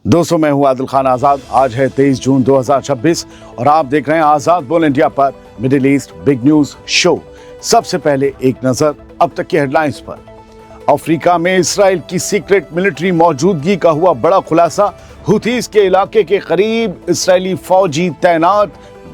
दोस्तों, मैं हूं आदिल खान आज़ाद। आज है 23 जून 2026 और आप देख रहे हैं आज़ाद बोल इंडिया पर middle east big news show. सबसे पहले एक नजर अब तक की हेडलाइंस पर। अफ्रीका में इसराइल की सीक्रेट मिलिट्री मौजूदगी का हुआ बड़ा खुलासा। हुथीज के इलाके के करीब इसराइली फौजी तैनात,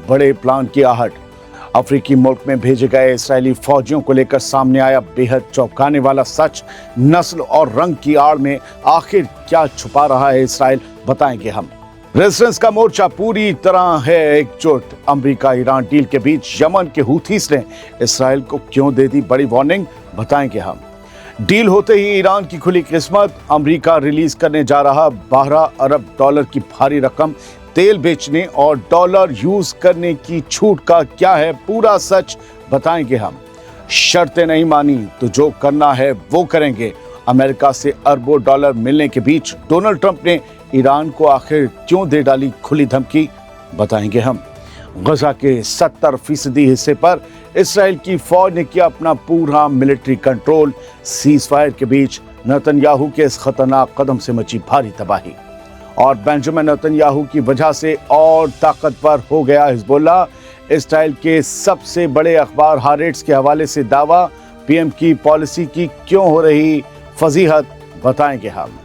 बड़े प्लान की आहट। अफ्रीकी मुल्क में भेजे गए इसराइली फौजियों को लेकर सामने आया बेहद चौंकाने वाला सच। नस्ल और रंग की आड़ में आखिर क्या छुपा रहा है इसराइल, बताएंगे हम। रेजिस्टेंस का मोर्चा पूरी तरह है एकजुट। अमेरिका ईरान डील के बीच यमन के हुथीस ने इसराइल को क्यों दे दी बड़ी वार्निंग, बताएंगे हम। डील होते ही ईरान की खुली किस्मत। अमेरिका रिलीज करने जा रहा 12 अरब डॉलर की भारी रकम। तेल बेचने और डॉलर यूज करने की छूट का क्या है पूरा सच, बताएंगे हम। शर्तें नहीं मानी तो जो करना है वो करेंगे। अमेरिका से अरबों डॉलर मिलने के बीच डोनाल्ड ट्रंप ने ईरान को आखिर क्यों दे डाली खुली धमकी, बताएंगे हम। गजा के 70% हिस्से पर इसराइल की फौज ने किया अपना पूरा मिलिट्री कंट्रोल। सीज फायर के बीच नेतन्याहू के इस खतरनाक कदम से मची भारी तबाही और बेंजामिन नेतन्याहू की वजह से और ताकतवर हो गया हिजबुल्लाह। इसराइल के सबसे बड़े अखबार हारेट्स के हवाले से दावा, पीएम की पॉलिसी की क्यों हो रही फजीहत, बताएंगे हम।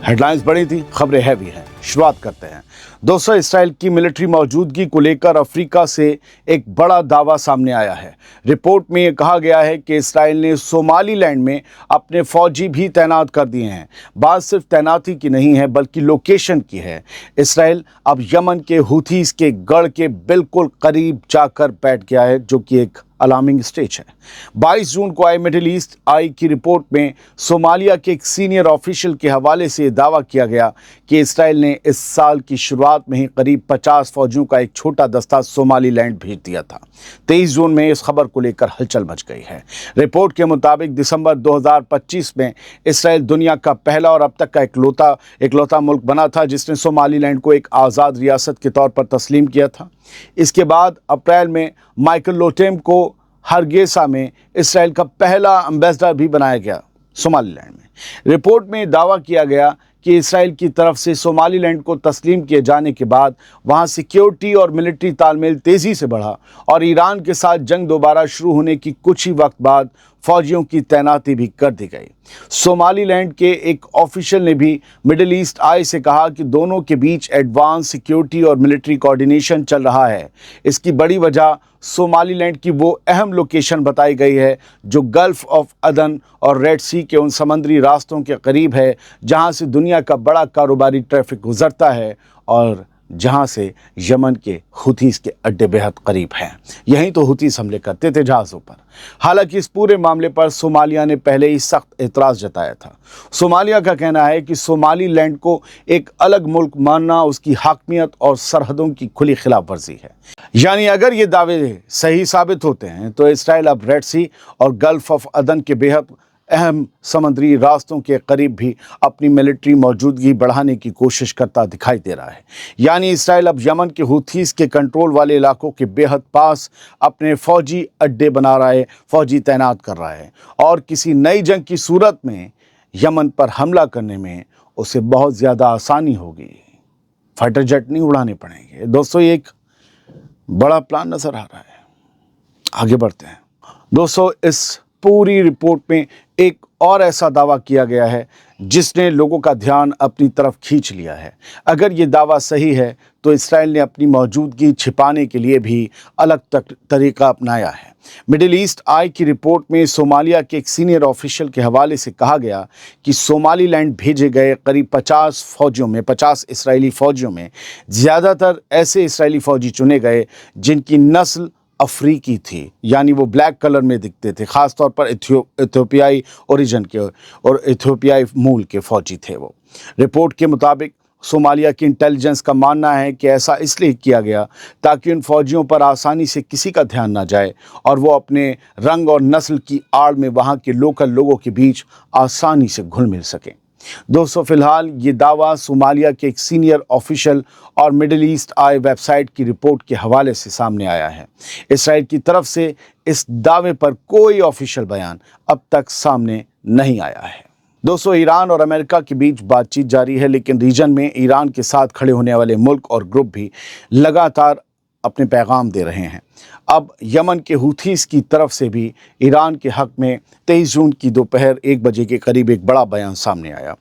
हेडलाइंस बड़ी थी, खबरें हैवी हैं। शुरुआत करते हैं। दोस्तों, इसराइल की मिलिट्री मौजूदगी को लेकर अफ्रीका से एक बड़ा दावा सामने आया है। रिपोर्ट में यह कहा गया है कि इसराइल ने सोमालीलैंड में अपने फौजी भी तैनात कर दिए हैं। बात सिर्फ तैनाती की नहीं है बल्कि लोकेशन की है। इसराइल अब यमन के हुथीस के गढ़ के बिल्कुल करीब जाकर बैठ गया है, जो कि एक अलार्मिंग स्टेज है। 22 जून को आई मिडिल ईस्ट आई की रिपोर्ट में सोमालिया के एक सीनियर ऑफिशियल के हवाले से दावा किया गया कि इसराइल ने इस साल की शुरुआत में ही करीब 50 फौजियों का एक छोटा दस्ता सोमालीलैंड भेज दिया था। 23 जून में इस खबर को लेकर हलचल मच गई है। रिपोर्ट के मुताबिक दिसंबर 2025 में इसराइल दुनिया का पहला और अब तक का इकलौता मुल्क बना था जिसने सोमालीलैंड को एक आज़ाद रियासत के तौर पर तस्लीम किया था। इसके बाद अप्रैल में माइकल लोटेम को हरगेसा में इसराइल का पहला एम्बेसडर भी बनाया गया सोमालीलैंड में। रिपोर्ट में दावा किया गया कि इसराइल की तरफ से सोमालीलैंड को तस्लीम किए जाने के बाद वहां सिक्योरिटी और मिलिट्री तालमेल तेजी से बढ़ा और ईरान के साथ जंग दोबारा शुरू होने की कुछ ही वक्त बाद फौजियों की तैनाती भी कर दी गई। सोमालीलैंड के एक ऑफिशियल ने भी मिडिल ईस्ट आई से कहा कि दोनों के बीच एडवांस सिक्योरिटी और मिलिट्री कोऑर्डिनेशन चल रहा है। इसकी बड़ी वजह सोमालीलैंड की वो अहम लोकेशन बताई गई है जो गल्फ ऑफ अदन और रेड सी के उन समुद्री रास्तों के करीब है जहां से दुनिया का बड़ा कारोबारी ट्रैफिक गुजरता है और जहां से यमन के हुथीस के अड्डे बेहद करीब हैं। यहीं तो हुथीस हमले करते थे जहाज़ों पर। हालांकि इस पूरे मामले पर सोमालिया ने पहले ही सख्त एतराज़ जताया था। सोमालिया का कहना है कि सोमालीलैंड को एक अलग मुल्क मानना उसकी हाकमियत और सरहदों की खुली खिलाफ वर्जी है। यानी अगर ये दावे सही साबित होते हैं तो इसराइल अब रेड सी और गल्फ ऑफ अदन के बेहद अहम समुद्री रास्तों के करीब भी अपनी मिलिट्री मौजूदगी बढ़ाने की कोशिश करता दिखाई दे रहा है। यानी इसराइल अब यमन के हुथीस के कंट्रोल वाले इलाकों के बेहद पास अपने फौजी अड्डे बना रहा है, फौजी तैनात कर रहा है और किसी नई जंग की सूरत में यमन पर हमला करने में उसे बहुत ज़्यादा आसानी होगी। फाइटर जेट नहीं उड़ाने पड़ेंगे। दोस्तों, ये एक बड़ा प्लान नज़र आ रहा है। आगे बढ़ते हैं। दोस्तों, इस पूरी रिपोर्ट में एक और ऐसा दावा किया गया है जिसने लोगों का ध्यान अपनी तरफ खींच लिया है। अगर ये दावा सही है तो इसराइल ने अपनी मौजूदगी छिपाने के लिए भी अलग तरीका अपनाया है। मिडिल ईस्ट आई की रिपोर्ट में सोमालिया के एक सीनियर ऑफिशियल के हवाले से कहा गया कि सोमालीलैंड भेजे गए करीब 50 इसराइली फौजियों में ज़्यादातर ऐसे इसराइली फौजी चुने गए जिनकी नस्ल अफ्रीकी थी, यानी वो ब्लैक कलर में दिखते थे। ख़ास तौर पर इथियोपियाई ओरिजिन के और इथियोपियाई मूल के फौजी थे वो। रिपोर्ट के मुताबिक सोमालिया की इंटेलिजेंस का मानना है कि ऐसा इसलिए किया गया ताकि उन फौजियों पर आसानी से किसी का ध्यान ना जाए और वो अपने रंग और नस्ल की आड़ में वहाँ के लोकल लोगों के बीच आसानी से घुल मिल सकें। दोस्तों, फिलहाल ये दावा सोमालिया के एक सीनियर ऑफिशियल और मिडिल ईस्ट आई वेबसाइट की रिपोर्ट के हवाले से सामने आया है। इसराइल की तरफ से इस दावे पर कोई ऑफिशियल बयान अब तक सामने नहीं आया है। दोस्तों, ईरान और अमेरिका के बीच बातचीत जारी है, लेकिन रीजन में ईरान के साथ खड़े होने वाले मुल्क और ग्रुप भी लगातार अपने पैगाम दे रहे हैं। अब यमन के हुथीस की तरफ से भी ईरान के हक में 23 जून की दोपहर 1 बजे के करीब एक बड़ा बयान सामने आया।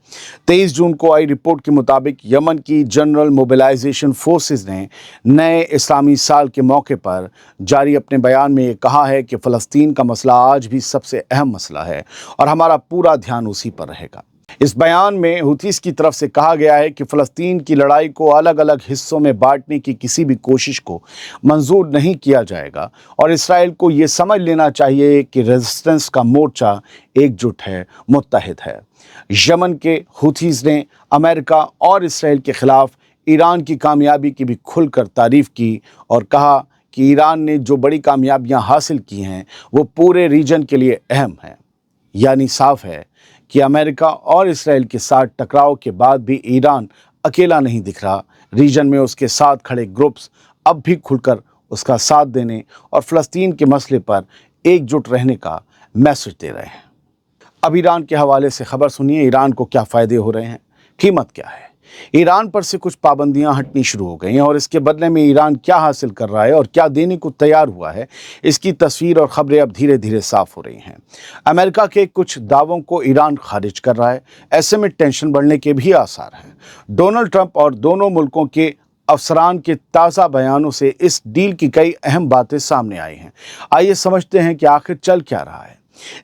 23 जून को आई रिपोर्ट के मुताबिक यमन की जनरल मोबिलाइजेशन फोर्सेस ने नए इस्लामी साल के मौके पर जारी अपने बयान में ये कहा है कि फ़लस्तीन का मसला आज भी सबसे अहम मसला है और हमारा पूरा ध्यान उसी पर रहेगा। इस बयान में हुथीस की तरफ से कहा गया है कि फ़लस्तीन की लड़ाई को अलग अलग हिस्सों में बांटने की किसी भी कोशिश को मंजूर नहीं किया जाएगा और इसराइल को ये समझ लेना चाहिए कि रेजिस्टेंस का मोर्चा एकजुट है, मुत्तहिद है। यमन के हुथीस ने अमेरिका और इसराइल के खिलाफ ईरान की कामयाबी की भी खुलकर तारीफ़ की और कहा कि ईरान ने जो बड़ी कामयाबियां हासिल की हैं वो पूरे रीजन के लिए अहम हैं। यानी साफ है कि अमेरिका और इसराइल के साथ टकराव के बाद भी ईरान अकेला नहीं दिख रहा। रीजन में उसके साथ खड़े ग्रुप्स अब भी खुलकर उसका साथ देने और फ़लस्तीन के मसले पर एकजुट रहने का मैसेज दे रहे हैं। अब ईरान के हवाले से खबर सुनिए, ईरान को क्या फ़ायदे हो रहे हैं, कीमत क्या है। ईरान पर से कुछ पाबंदियां हटनी शुरू हो गई हैं और इसके बदले में ईरान क्या हासिल कर रहा है और क्या देने को तैयार हुआ है, इसकी तस्वीर और खबरें अब धीरे धीरे साफ हो रही हैं। अमेरिका के कुछ दावों को ईरान खारिज कर रहा है। ऐसे में टेंशन बढ़ने के भी आसार हैं। डोनाल्ड ट्रंप और दोनों मुल्कों के अफसरान के ताज़ा बयानों से इस डील की कई अहम बातें सामने आई हैं। आइए समझते हैं कि आखिर चल क्या रहा है।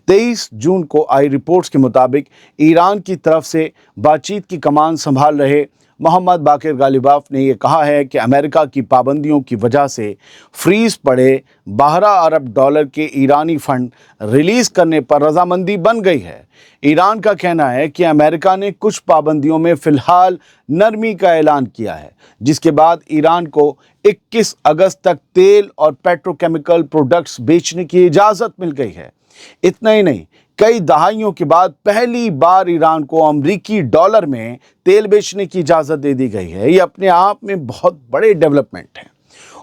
23 जून को आई रिपोर्ट्स के मुताबिक ईरान की तरफ से बातचीत की कमान संभाल रहे मोहम्मद बाकिर गालिबाफ ने यह कहा है कि अमेरिका की पाबंदियों की वजह से फ्रीज पड़े 12 अरब डॉलर के ईरानी फंड रिलीज करने पर रजामंदी बन गई है। ईरान का कहना है कि अमेरिका ने कुछ पाबंदियों में फ़िलहाल नरमी का ऐलान किया है, जिसके बाद ईरान को 21 अगस्त तक तेल और पेट्रोकेमिकल प्रोडक्ट्स बेचने की इजाज़त मिल गई है। इतना ही नहीं, कई दहाइयों के बाद पहली बार ईरान को अमरीकी डॉलर में तेल बेचने की इजाज़त दे दी गई है। ये अपने आप में बहुत बड़े डेवलपमेंट हैं।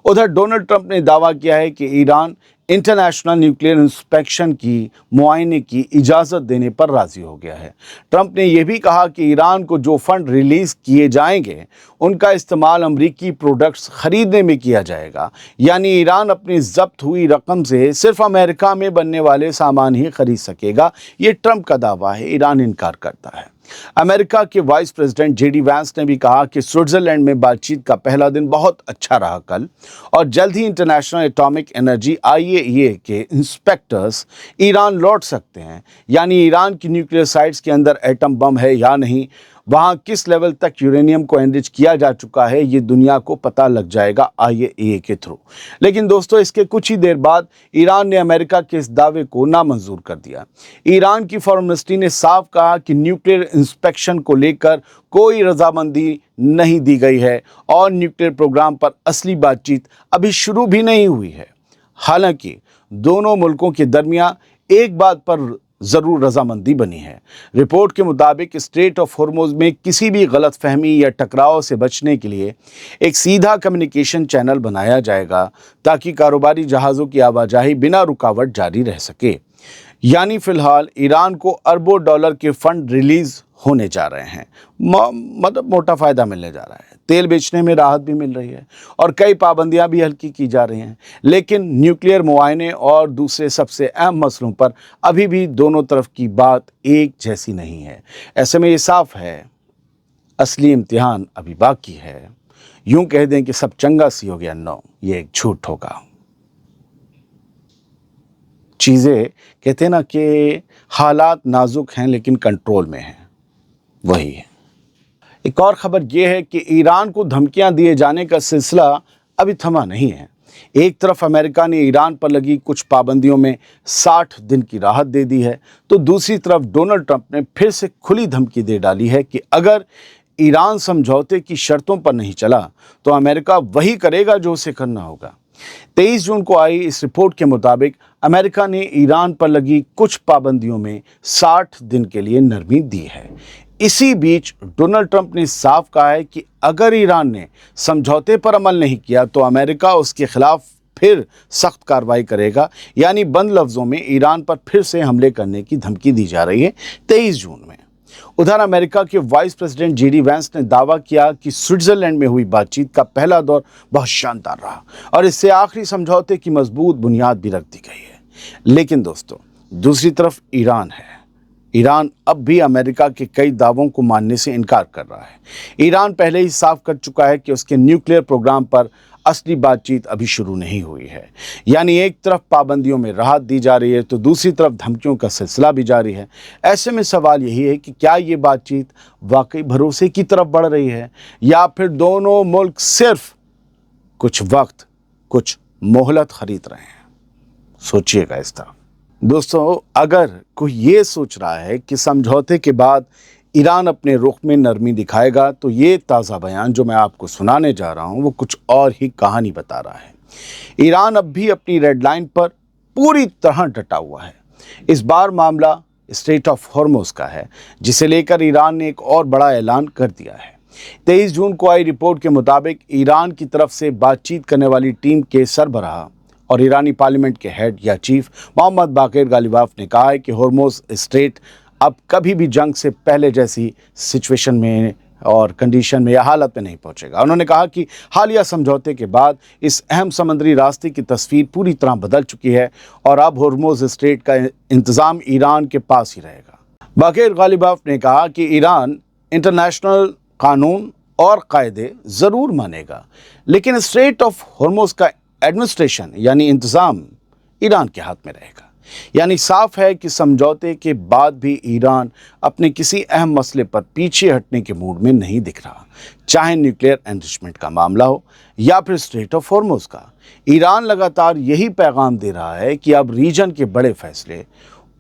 उधर डोनाल्ड ट्रंप ने दावा किया है कि ईरान इंटरनेशनल न्यूक्लियर इंस्पेक्शन की मुआयने की इजाज़त देने पर राज़ी हो गया है। ट्रंप ने यह भी कहा कि ईरान को जो फंड रिलीज़ किए जाएंगे उनका इस्तेमाल अमरीकी प्रोडक्ट्स खरीदने में किया जाएगा। यानी ईरान अपनी जब्त हुई रकम से सिर्फ अमेरिका में बनने वाले सामान ही खरीद सकेगा। ये ट्रंप का दावा है, ईरान इनकार करता है। अमेरिका के वाइस प्रेसिडेंट जेडी वैंस ने भी कहा कि स्विट्जरलैंड में बातचीत का पहला दिन बहुत अच्छा रहा कल और जल्द ही इंटरनेशनल एटॉमिक एनर्जी IAEA के इंस्पेक्टर्स ईरान लौट सकते हैं। यानी ईरान की न्यूक्लियर साइट्स के अंदर एटम बम है या नहीं, वहाँ किस लेवल तक यूरेनियम को एनरिच किया जा चुका है, ये दुनिया को पता लग जाएगा IAEA के थ्रू। लेकिन दोस्तों, इसके कुछ ही देर बाद ईरान ने अमेरिका के इस दावे को नामंजूर कर दिया। ईरान की फॉरेन मिनिस्ट्री ने साफ कहा कि न्यूक्लियर इंस्पेक्शन को लेकर कोई रजामंदी नहीं दी गई है और न्यूक्लियर प्रोग्राम पर असली बातचीत अभी शुरू भी नहीं हुई है। हालांकि दोनों मुल्कों के दरमियान एक बात पर ज़रूर रजामंदी बनी है। रिपोर्ट के मुताबिक स्ट्रेट ऑफ हॉर्मुज़ में किसी भी गलत फहमी या टकराव से बचने के लिए एक सीधा कम्युनिकेशन चैनल बनाया जाएगा ताकि कारोबारी जहाज़ों की आवाजाही बिना रुकावट जारी रह सके। यानी फ़िलहाल ईरान को अरबों डॉलर के फंड रिलीज़ होने जा रहे हैं, मतलब मोटा फ़ायदा मिलने जा रहा है। तेल बेचने में राहत भी मिल रही है और कई पाबंदियां भी हल्की की जा रही हैं। लेकिन न्यूक्लियर मुआयने और दूसरे सबसे अहम मसलों पर अभी भी दोनों तरफ की बात एक जैसी नहीं है। ऐसे में ये साफ है, असली इम्तिहान अभी बाकी है। यूं कह दें कि सब चंगा सी हो गया, नो, ये एक झूठ होगा। चीज़ें कहते हैं ना कि हालात नाजुक हैं लेकिन कंट्रोल में हैं, वही है। एक और खबर यह है कि ईरान को धमकियां दिए जाने का सिलसिला अभी थमा नहीं है। एक तरफ अमेरिका ने ईरान पर लगी कुछ पाबंदियों में 60 दिन की राहत दे दी है, तो दूसरी तरफ डोनाल्ड ट्रंप ने फिर से खुली धमकी दे डाली है कि अगर ईरान समझौते की शर्तों पर नहीं चला तो अमेरिका वही करेगा जो उसे करना होगा। 23 जून को आई इस रिपोर्ट के मुताबिक अमेरिका ने ईरान पर लगी कुछ पाबंदियों में 60 दिन के लिए नरमी दी है। इसी बीच डोनाल्ड ट्रंप ने साफ कहा है कि अगर ईरान ने समझौते पर अमल नहीं किया तो अमेरिका उसके खिलाफ फिर सख्त कार्रवाई करेगा। यानी बंद लफ्ज़ों में ईरान पर फिर से हमले करने की धमकी दी जा रही है 23 जून में। उधर अमेरिका के वाइस प्रेसिडेंट जेडी वैंस ने दावा किया कि स्विट्जरलैंड में हुई बातचीत का पहला दौर बहुत शानदार रहा और इससे आखिरी समझौते की मजबूत बुनियाद भी रख दी गई है। लेकिन दोस्तों, दूसरी तरफ ईरान है। ईरान अब भी अमेरिका के कई दावों को मानने से इनकार कर रहा है। ईरान पहले ही साफ कर चुका है कि उसके न्यूक्लियर प्रोग्राम पर असली बातचीत अभी शुरू नहीं हुई है। यानी एक तरफ पाबंदियों में राहत दी जा रही है तो दूसरी तरफ धमकियों का सिलसिला भी जारी है। ऐसे में सवाल यही है कि क्या ये बातचीत वाकई भरोसे की तरफ बढ़ रही है या फिर दोनों मुल्क सिर्फ कुछ वक्त, कुछ मोहलत खरीद रहे हैं। सोचिएगा इस तरफ। दोस्तों, अगर कोई ये सोच रहा है कि समझौते के बाद ईरान अपने रुख में नरमी दिखाएगा तो ये ताज़ा बयान जो मैं आपको सुनाने जा रहा हूँ वो कुछ और ही कहानी बता रहा है। ईरान अब भी अपनी रेड लाइन पर पूरी तरह डटा हुआ है। इस बार मामला स्ट्रेट ऑफ हॉर्मुज़ का है, जिसे लेकर ईरान ने एक और बड़ा ऐलान कर दिया है। 23 जून को आई रिपोर्ट के मुताबिक ईरान की तरफ से बातचीत करने वाली टीम के सरबराह और ईरानी पार्लियामेंट के हेड या चीफ मोहम्मद बाकिर गालिबाफ ने कहा है कि हॉर्मुज़ स्ट्रेट अब कभी भी जंग से पहले जैसी सिचुएशन में और कंडीशन में या हालत में नहीं पहुंचेगा। उन्होंने कहा कि हालिया समझौते के बाद इस अहम समुद्री रास्ते की तस्वीर पूरी तरह बदल चुकी है और अब हॉर्मुज़ स्ट्रेट का इंतज़ाम ईरान के पास ही रहेगा। बाकिर गालिबाफ ने कहा कि ईरान इंटरनेशनल कानून और कायदे ज़रूर मानेगा, लेकिन स्ट्रेट ऑफ हॉर्मुज़ का एडमिनिस्ट्रेशन यानी इंतज़ाम ईरान के हाथ में रहेगा। यानी साफ है कि समझौते के बाद भी ईरान अपने किसी अहम मसले पर पीछे हटने के मूड में नहीं दिख रहा, चाहे न्यूक्लियर एनरिचमेंट का मामला हो या फिर स्ट्रेट ऑफ हॉर्मुज़ का। ईरान लगातार यही पैगाम दे रहा है कि अब रीजन के बड़े फैसले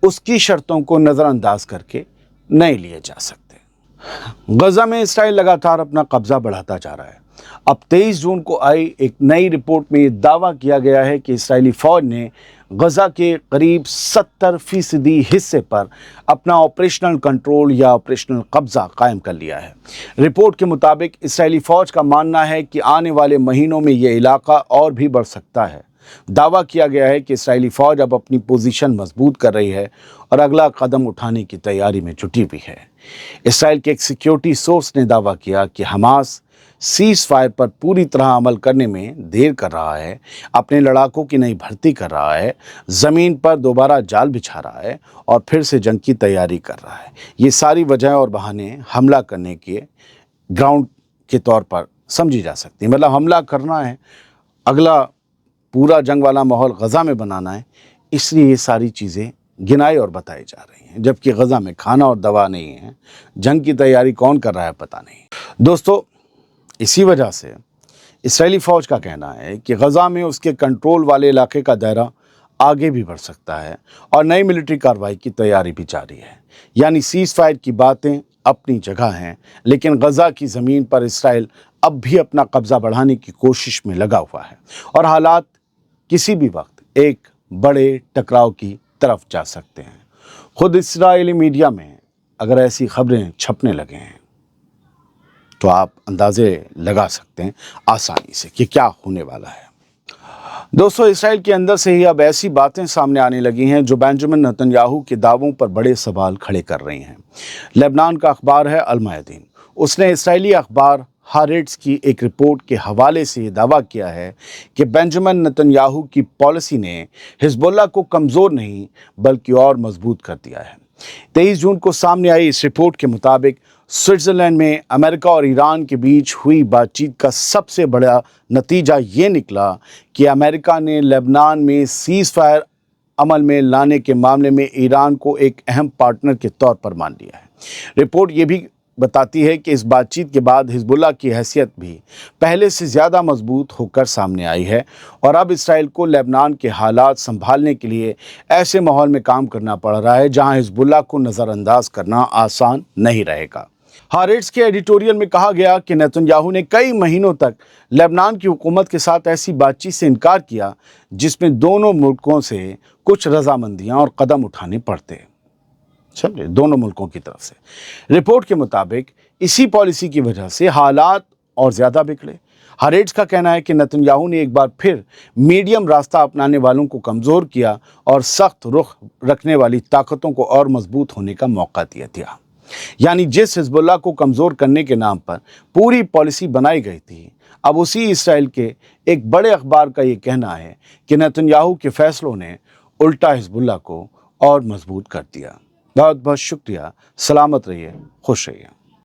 उसकी शर्तों को नज़रअंदाज करके नहीं लिए जा सकते। गजा में इसराइल लगातार अपना कब्जा बढ़ाता जा रहा है। अब 23 जून को आई एक नई रिपोर्ट में दावा किया गया है कि इसराइली फ़ौज ने गजा के करीब 70% हिस्से पर अपना ऑपरेशनल कंट्रोल या ऑपरेशनल कब्जा कायम कर लिया है। रिपोर्ट के मुताबिक इसराइली फ़ौज का मानना है कि आने वाले महीनों में ये इलाका और भी बढ़ सकता है। दावा किया गया है कि इसराइली फ़ौज अब अपनी पोजीशन मजबूत कर रही है और अगला कदम उठाने की तैयारी में जुटी हुई है। इसराइल के एक सिक्योरिटी सोर्स ने दावा किया कि हमास सीज़ फायर पर पूरी तरह अमल करने में देर कर रहा है, अपने लड़ाकों की नई भर्ती कर रहा है, ज़मीन पर दोबारा जाल बिछा रहा है और फिर से जंग की तैयारी कर रहा है। ये सारी वजह और बहाने हमला करने के ग्राउंड के तौर पर समझी जा सकती है। मतलब हमला करना है, अगला पूरा जंग वाला माहौल गज़ा में बनाना है, इसलिए ये सारी चीज़ें गिनाई और बताई जा रही हैं। जबकि गज़ा में खाना और दवा नहीं है, जंग की तैयारी कौन कर रहा है पता नहीं। दोस्तों, इसी वजह से इसराइली फ़ौज का कहना है कि गज़ा में उसके कंट्रोल वाले इलाके का दायरा आगे भी बढ़ सकता है और नई मिलिट्री कार्रवाई की तैयारी भी जारी है। यानी सीज़ फायर की बातें अपनी जगह हैं, लेकिन गज़ा की ज़मीन पर इसराइल अब भी अपना कब्ज़ा बढ़ाने की कोशिश में लगा हुआ है और हालात किसी भी वक्त एक बड़े टकराव की तरफ जा सकते हैं। खुद इस्राएली मीडिया में अगर ऐसी खबरें छपने लगे हैं तो आप अंदाजे लगा सकते हैं आसानी से कि क्या होने वाला है। दोस्तों, इसराइल के अंदर से ही अब ऐसी बातें सामने आने लगी हैं जो बेंजामिन नेतन्याहू के दावों पर बड़े सवाल खड़े कर रही हैं। लेबनान का अखबार है अल मयादीन, उसने इसराइली अखबार हारेट्स की एक रिपोर्ट के हवाले से ये दावा किया है कि बेंजामिन नेतन्याहू की पॉलिसी ने हिजबुल्लाह को कमज़ोर नहीं बल्कि और मजबूत कर दिया है। 23 जून को सामने आई इस रिपोर्ट के मुताबिक स्विट्ज़रलैंड में अमेरिका और ईरान के बीच हुई बातचीत का सबसे बड़ा नतीजा ये निकला कि अमेरिका ने लेबनान में सीज़ फायर अमल में लाने के मामले में ईरान को एक अहम पार्टनर के तौर पर मान लिया है। रिपोर्ट ये भी बताती है कि इस बातचीत के बाद हिजबुल्लाह की हैसियत भी पहले से ज़्यादा मजबूत होकर सामने आई है और अब इसराइल को लेबनान के हालात संभालने के लिए ऐसे माहौल में काम करना पड़ रहा है जहां हिजबुल्लाह को नज़रअंदाज करना आसान नहीं रहेगा। हारेट्स के एडिटोरियल में कहा गया कि नेतन्याहू ने कई महीनों तक लेबनान की हुकूमत के साथ ऐसी बातचीत से इनकार किया जिसमें दोनों मुल्कों से कुछ रजामंदियां और कदम उठाने पड़ते, समझे, दोनों मुल्कों की तरफ से। रिपोर्ट के मुताबिक इसी पॉलिसी की वजह से हालात और ज़्यादा बिगड़े। हारेट्स का कहना है कि नेतन्याहू ने एक बार फिर मीडियम रास्ता अपनाने वालों को कमज़ोर किया और सख्त रुख रखने वाली ताकतों को और मजबूत होने का मौका दिया। यानी जिस हिजबुल्लाह को कमज़ोर करने के नाम पर पूरी पॉलिसी बनाई गई थी, अब उसी इसराइल के एक बड़े अखबार का ये कहना है कि नेतन्याहू के फैसलों ने उल्टा हिजबुल्लाह को और मजबूत कर दिया। बहुत बहुत शुक्रिया। सलामत रहिए, खुश रहिए।